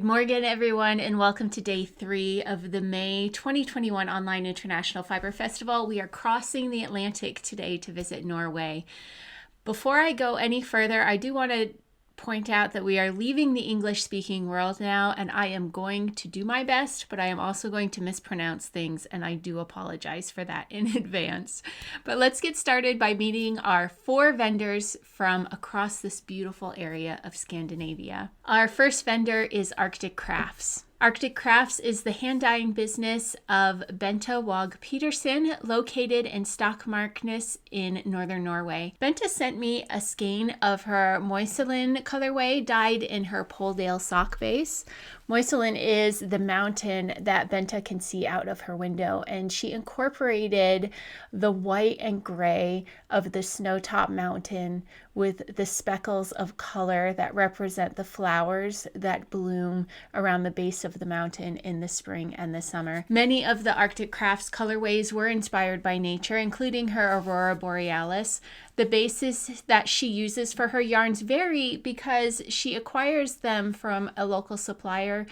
Morgan, everyone, and welcome to day 3 of the May 2021 Online International Fiber Festival. We are crossing the Atlantic today to visit Norway. Before I go any further, I do want to point out that we are leaving the English-speaking world now, and I am going to do my best, but I am also going to mispronounce things, and I do apologize for that in advance. But let's get started by meeting our 4 vendors from across this beautiful area of Scandinavia. Our first vendor is Arctic Crafts. Arctic Crafts is the hand-dyeing business of Bente Wag Petersen, located in Stokmarknes in northern Norway. Bente sent me a skein of her moiselin colorway dyed in her Poledale sock base. Moiselin is the mountain that Bente can see out of her window, and she incorporated the white and gray of the snowtop mountain with the speckles of color that represent the flowers that bloom around the base of the mountain in the spring and the summer. Many of the Arctic Crafts colorways were inspired by nature, including her Aurora Borealis. The bases that she uses for her yarns vary because she acquires them from a local supplier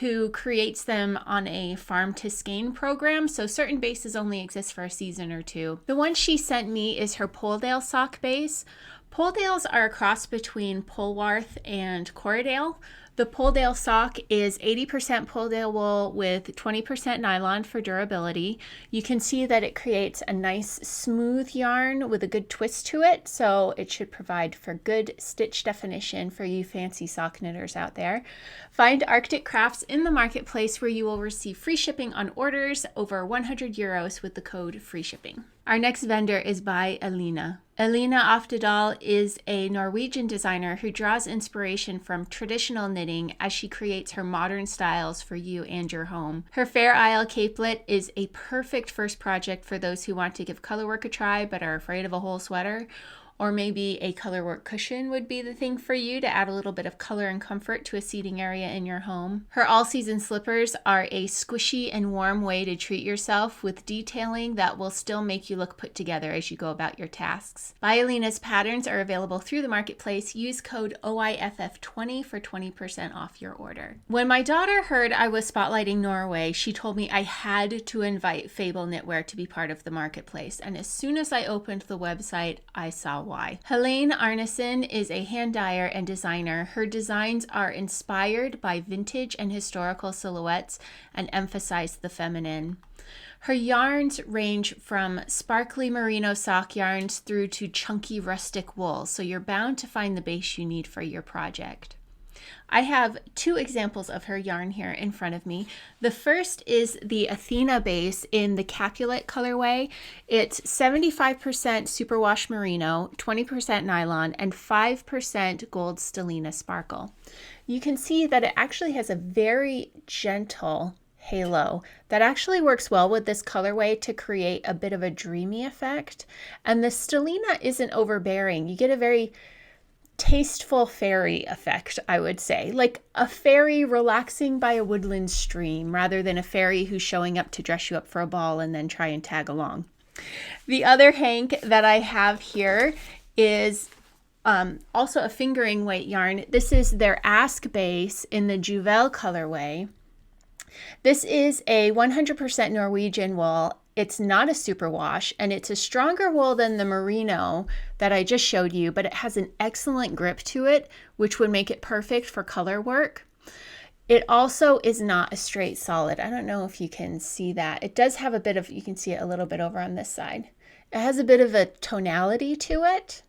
who creates them on a farm to skein program, so certain bases only exist for a season or 2. The one she sent me is her Poledale sock base. Poledales are a cross between Polwarth and Corriedale. The Poledale sock is 80% Poledale wool with 20% nylon for durability. You can see that it creates a nice smooth yarn with a good twist to it, so it should provide for good stitch definition for you fancy sock knitters out there. Find Arctic Crafts in the marketplace, where you will receive free shipping on orders over 100 euros with the code free shipping. Our next vendor is by Elina. Elina Oftedal is a Norwegian designer who draws inspiration from traditional knitting as she creates her modern styles for you and your home. Her Fair Isle capelet is a perfect first project for those who want to give colorwork a try but are afraid of a whole sweater. Or maybe a colorwork cushion would be the thing for you to add a little bit of color and comfort to a seating area in your home. Her all-season slippers are a squishy and warm way to treat yourself with detailing that will still make you look put together as you go about your tasks. Elina's patterns are available through the marketplace. Use code OIFF20 for 20% off your order. When my daughter heard I was spotlighting Norway, she told me I had to invite Fable Knitwear to be part of the marketplace, and as soon as I opened the website, I saw why. Helene Arnesen is a hand dyer and designer. Her designs are inspired by vintage and historical silhouettes and emphasize the feminine. Her yarns range from sparkly merino sock yarns through to chunky rustic wool, so you're bound to find the base you need for your project. I have 2 examples of her yarn here in front of me. The first is the Athena base in the Capulet colorway. It's 75% superwash merino, 20% nylon, and 5% gold stellina sparkle. You can see that it actually has a very gentle halo that actually works well with this colorway to create a bit of a dreamy effect. And the stellina isn't overbearing. You get a very tasteful fairy effect, I would say, like a fairy relaxing by a woodland stream rather than a fairy who's showing up to dress you up for a ball and then try and tag along. The other hank that I have here is also a fingering weight yarn. This is their Ask base in the Juvel colorway. This is a 100% Norwegian wool. It's not a superwash, and it's a stronger wool than the merino that I just showed you, but it has an excellent grip to it, which would make it perfect for color work. It also is not a straight solid. I don't know if you can see that. It does have a bit of, you can see it a little bit over on this side. It has a bit of a tonality to it,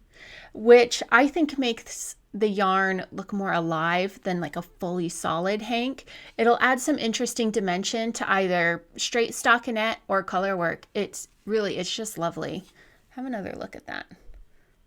which I think makes the yarn look more alive than like a fully solid hank. It'll add some interesting dimension to either straight stockinette or color work. It's just lovely. Have another look at that.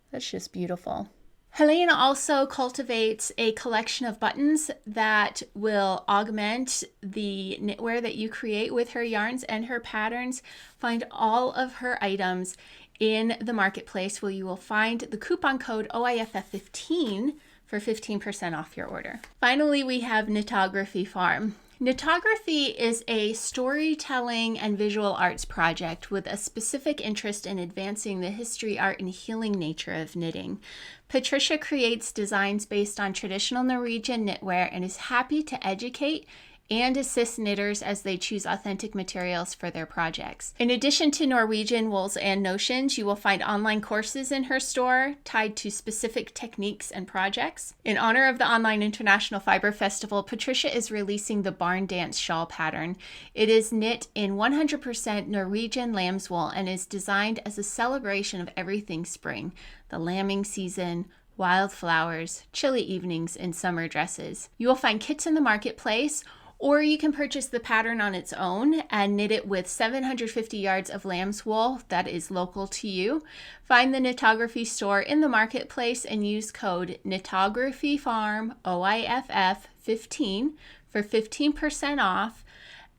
That's just beautiful. Helene also cultivates a collection of buttons that will augment the knitwear that you create with her yarns and her patterns. Find all of her items in the marketplace, where you will find the coupon code OIFF15 for 15% off your order. Finally, we have Knitography Farm. Knittography is a storytelling and visual arts project with a specific interest in advancing the history, art, and healing nature of knitting. Patricia creates designs based on traditional Norwegian knitwear and is happy to educate and assist knitters as they choose authentic materials for their projects. In addition to Norwegian wools and notions, you will find online courses in her store tied to specific techniques and projects. In honor of the Online International Fiber Festival, Patricia is releasing the Barn Dance shawl pattern. It is knit in 100% Norwegian lamb's wool and is designed as a celebration of everything spring, the lambing season, wildflowers, chilly evenings, and summer dresses. You will find kits in the marketplace, or you can purchase the pattern on its own and knit it with 750 yards of lamb's wool that is local to you. Find the Knittography store in the marketplace and use code KnittographyFarm, OIFF 15 for 15% off.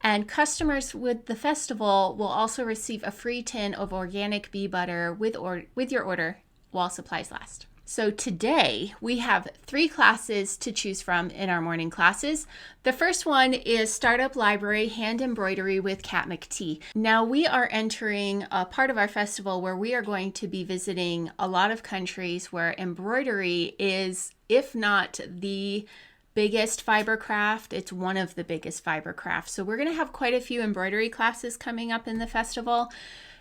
And customers with the festival will also receive a free tin of organic bee butter with your order while supplies last. So today we have 3 classes to choose from in our morning classes. The first one is Startup Library Hand Embroidery with Kat McTee. Now we are entering a part of our festival where we are going to be visiting a lot of countries where embroidery is, if not the biggest fiber craft, it's one of the biggest fiber crafts. So we're going to have quite a few embroidery classes coming up in the festival.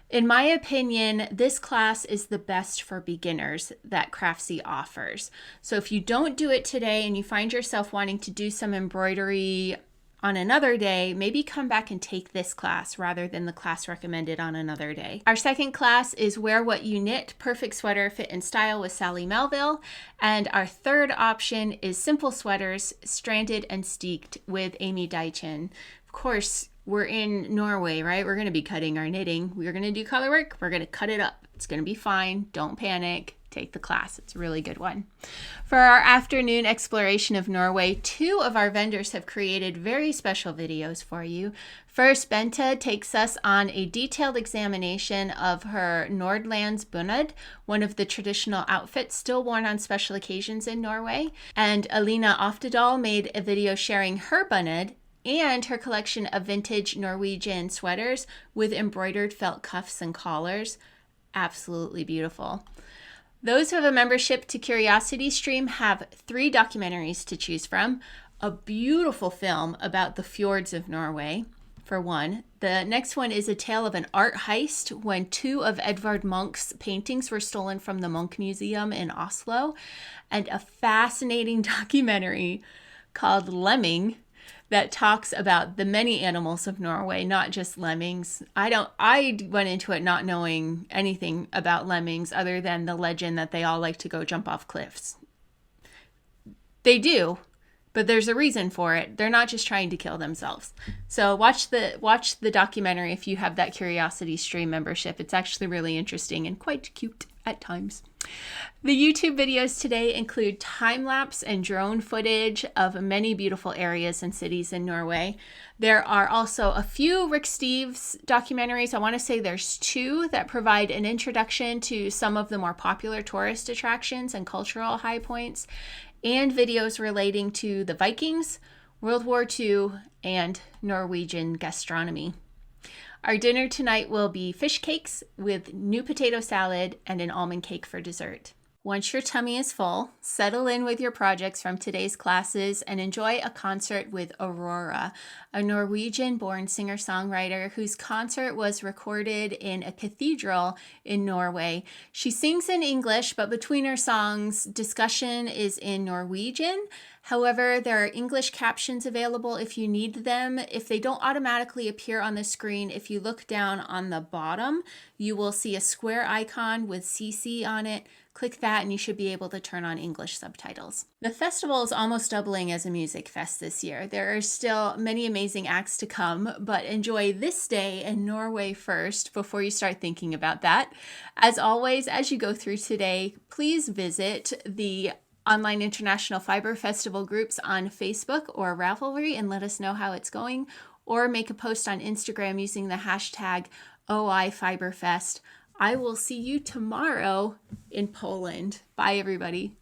In my opinion, this class is the best for beginners that Craftsy offers. So if you don't do it today and you find yourself wanting to do some embroidery on another day, maybe come back and take this class rather than the class recommended on another day. Our second class is Wear What You Knit, Perfect Sweater Fit and Style with Sally Melville. And our third option is Simple Sweaters, Stranded and Steeked with Amy Deitchen. Of course, we're in Norway, right? We're going to be cutting our knitting. We're going to do color work. We're going to cut it up. It's going to be fine. Don't panic. Take the class. It's a really good one. For our afternoon exploration of Norway, 2 of our vendors have created very special videos for you. First, Bente takes us on a detailed examination of her Nordlands bunad, one of the traditional outfits still worn on special occasions in Norway. And Alina Oftedal made a video sharing her bunad and her collection of vintage Norwegian sweaters with embroidered felt cuffs and collars. Absolutely beautiful. Those who have a membership to Curiosity Stream have 3 documentaries to choose from. A beautiful film about the fjords of Norway, for one. The next one is a tale of an art heist when 2 of Edvard Munch's paintings were stolen from the Munch Museum in Oslo. And a fascinating documentary called Lemming that talks about the many animals of Norway, not just lemmings. I went into it not knowing anything about lemmings other than the legend that they all like to go jump off cliffs. They do, but there's a reason for it. They're not just trying to kill themselves. So watch the documentary if you have that Curiosity Stream membership. It's actually really interesting and quite cute at times. The YouTube videos today include time-lapse and drone footage of many beautiful areas and cities in Norway. There are also a few Rick Steves documentaries. I want to say there's 2 that provide an introduction to some of the more popular tourist attractions and cultural high points, and videos relating to the Vikings, World War II, and Norwegian gastronomy. Our dinner tonight will be fish cakes with new potato salad and an almond cake for dessert. Once your tummy is full, settle in with your projects from today's classes and enjoy a concert with Aurora, a Norwegian-born singer-songwriter whose concert was recorded in a cathedral in Norway. She sings in English, but between her songs, discussion is in Norwegian. However, there are English captions available if you need them. If they don't automatically appear on the screen, if you look down on the bottom, you will see a square icon with CC on it. Click that and you should be able to turn on English subtitles. The festival is almost doubling as a music fest this year. There are still many amazing acts to come, but enjoy this day in Norway first before you start thinking about that. As always, as you go through today, please visit the Online International Fiber Festival groups on Facebook or Ravelry and let us know how it's going, or make a post on Instagram using the hashtag OIFiberFest. I will see you tomorrow in Poland. Bye, everybody.